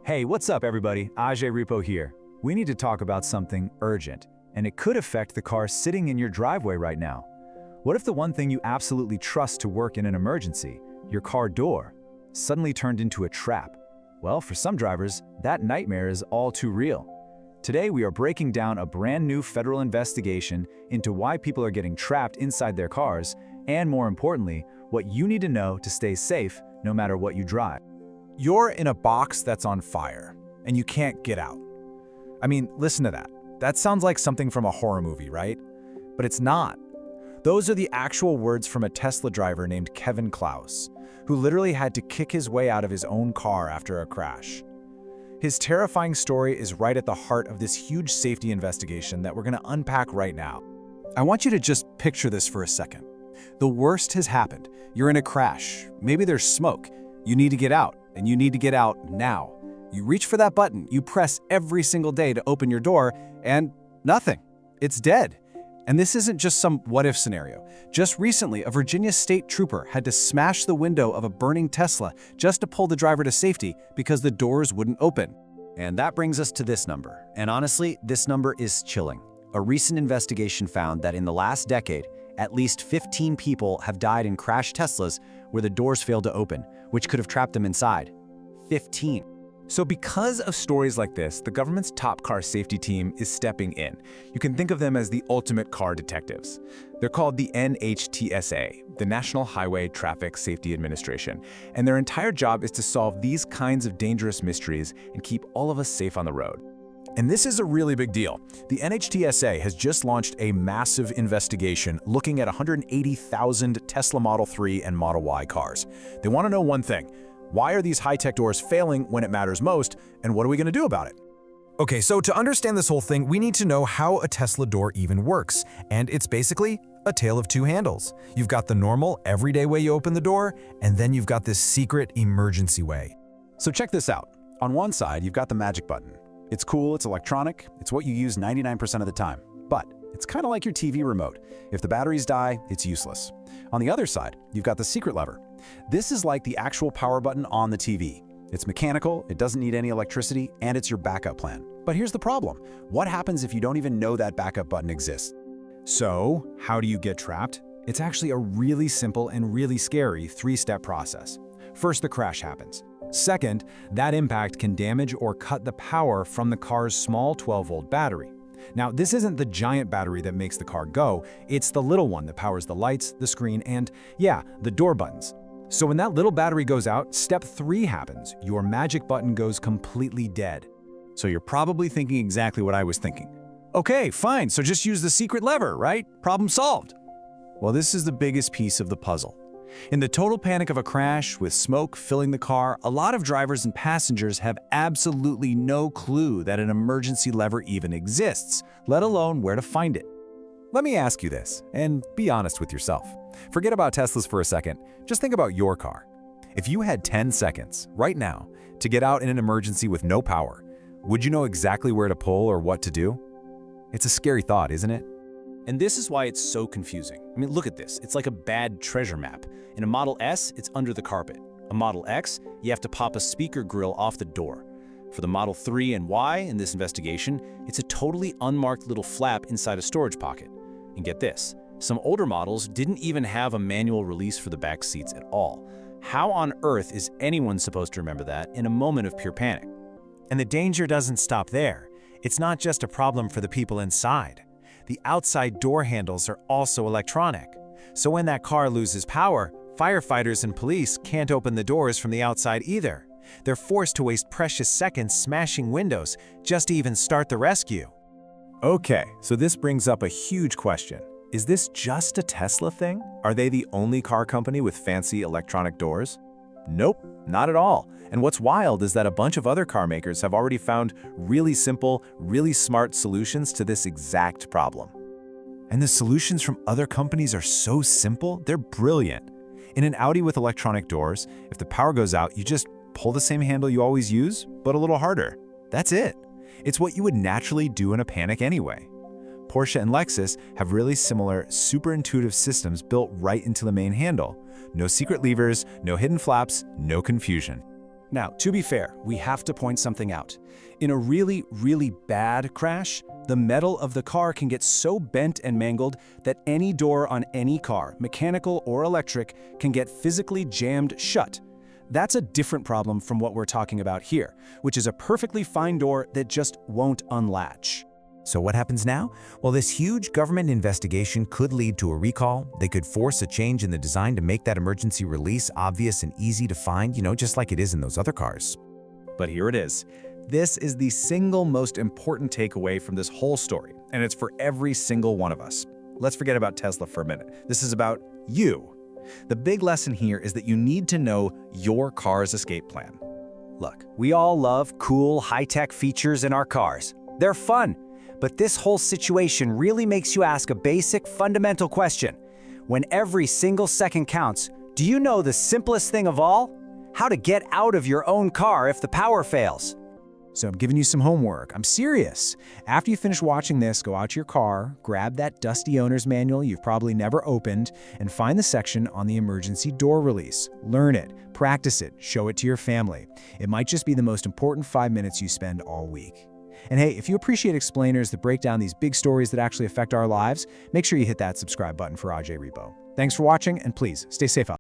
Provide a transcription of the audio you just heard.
Hey, what's up everybody? Ajay Repo here. We need to talk about something urgent, and it could affect the car sitting in your driveway right now. What if the one thing you absolutely trust to work in an emergency, your car door, suddenly turned into a trap? Well, for some drivers, that nightmare is all too real. Today we are breaking down a brand new federal investigation into why people are getting trapped inside their cars, and more importantly, what you need to know to stay safe no matter what you drive. You're in a box that's on fire, and you can't get out. I mean, listen to that. That sounds like something from a horror movie, right? But it's not. Those are the actual words from a Tesla driver named Kevin Klaus, who literally had to kick his way out of his own car after a crash. His terrifying story is right at the heart of this huge safety investigation that we're going to unpack right now. I want you to just picture this for a second. The worst has happened. You're in a crash. Maybe there's smoke. You need to get out, and you need to get out now. You reach for that button, you press every single day to open your door, and nothing. It's dead. And this isn't just some what-if scenario. Just recently, a Virginia state trooper had to smash the window of a burning Tesla just to pull the driver to safety because the doors wouldn't open. And that brings us to this number. And honestly, this number is chilling. A recent investigation found that in the last decade, at least 15 people have died in crashed Teslas where the doors failed to open, which could have trapped them inside. 15. So because of stories like this, the government's top car safety team is stepping in. You can think of them as the ultimate car detectives. They're called the NHTSA, the National Highway Traffic Safety Administration, and their entire job is to solve these kinds of dangerous mysteries and keep all of us safe on the road. And this is a really big deal. The NHTSA has just launched a massive investigation looking at 180,000 Tesla Model 3 and Model Y cars. They want to know one thing. Why are these high-tech doors failing when it matters most, and what are we going to do about it? Okay, so to understand this whole thing, we need to know how a Tesla door even works, and it's basically a tale of two handles. You've got the normal, everyday way you open the door, and then you've got this secret emergency way. So check this out. On one side, you've got the magic button. It's cool, it's electronic, it's what you use 99% of the time. But it's kind of like your TV remote. If the batteries die, it's useless. On the other side, you've got the secret lever. This is like the actual power button on the TV. It's mechanical, it doesn't need any electricity, and it's your backup plan. But here's the problem. What happens if you don't even know that backup button exists? So, how do you get trapped? It's actually a really simple and really scary three-step process. First, the crash happens. Second, that impact can damage or cut the power from the car's small 12-volt battery. Now, this isn't the giant battery that makes the car go, it's the little one that powers the lights, the screen, and, yeah, the door buttons. So when that little battery goes out, step 3 happens. Your magic button goes completely dead. So you're probably thinking exactly what I was thinking. Okay, fine, so just use the secret lever, right? Problem solved. Well, this is the biggest piece of the puzzle. In the total panic of a crash, with smoke filling the car, a lot of drivers and passengers have absolutely no clue that an emergency lever even exists, let alone where to find it. Let me ask you this, and be honest with yourself. Forget about Teslas for a second. Just think about your car. If you had 10 seconds, right now, to get out in an emergency with no power, would you know exactly where to pull or what to do? It's a scary thought, isn't it? And this is why it's so confusing. I mean, look at this. It's like a bad treasure map. In a Model S, it's under the carpet. A Model X, you have to pop a speaker grill off the door. For the Model 3 and Y in this investigation, it's a totally unmarked little flap inside a storage pocket. And get this, some older models didn't even have a manual release for the back seats at all. How on earth is anyone supposed to remember that in a moment of pure panic? And the danger doesn't stop there. It's not just a problem for the people inside. The outside door handles are also electronic. So when that car loses power, firefighters and police can't open the doors from the outside either. They're forced to waste precious seconds smashing windows just to even start the rescue. Okay, so this brings up a huge question. Is this just a Tesla thing? Are they the only car company with fancy electronic doors? Nope, not at all. And what's wild is that a bunch of other car makers have already found really simple, really smart solutions to this exact problem. And the solutions from other companies are so simple, they're brilliant. In an Audi with electronic doors, if the power goes out, you just pull the same handle you always use, but a little harder. That's it. It's what you would naturally do in a panic anyway. Porsche and Lexus have really similar, super intuitive systems built right into the main handle. No secret levers, no hidden flaps, no confusion. Now, to be fair, we have to point something out. In a really, really bad crash, the metal of the car can get so bent and mangled that any door on any car, mechanical or electric, can get physically jammed shut. That's a different problem from what we're talking about here, which is a perfectly fine door that just won't unlatch. So what happens now? Well, this huge government investigation could lead to a recall. They could force a change in the design to make that emergency release obvious and easy to find, just like it is in those other cars. But here it is. This is the single most important takeaway from this whole story, and it's for every single one of us. Let's forget about Tesla for a minute. This is about you. The big lesson here is that you need to know your car's escape plan. Look, we all love cool, high-tech features in our cars. They're fun. But this whole situation really makes you ask a basic, fundamental question. When every single second counts, do you know the simplest thing of all? How to get out of your own car if the power fails. So I'm giving you some homework. I'm serious. After you finish watching this, go out to your car, grab that dusty owner's manual you've probably never opened, and find the section on the emergency door release. Learn it, practice it, show it to your family. It might just be the most important 5 minutes you spend all week. And hey, if you appreciate explainers that break down these big stories that actually affect our lives, make sure you hit that subscribe button for Ajay Repo. Thanks for watching, and please stay safe out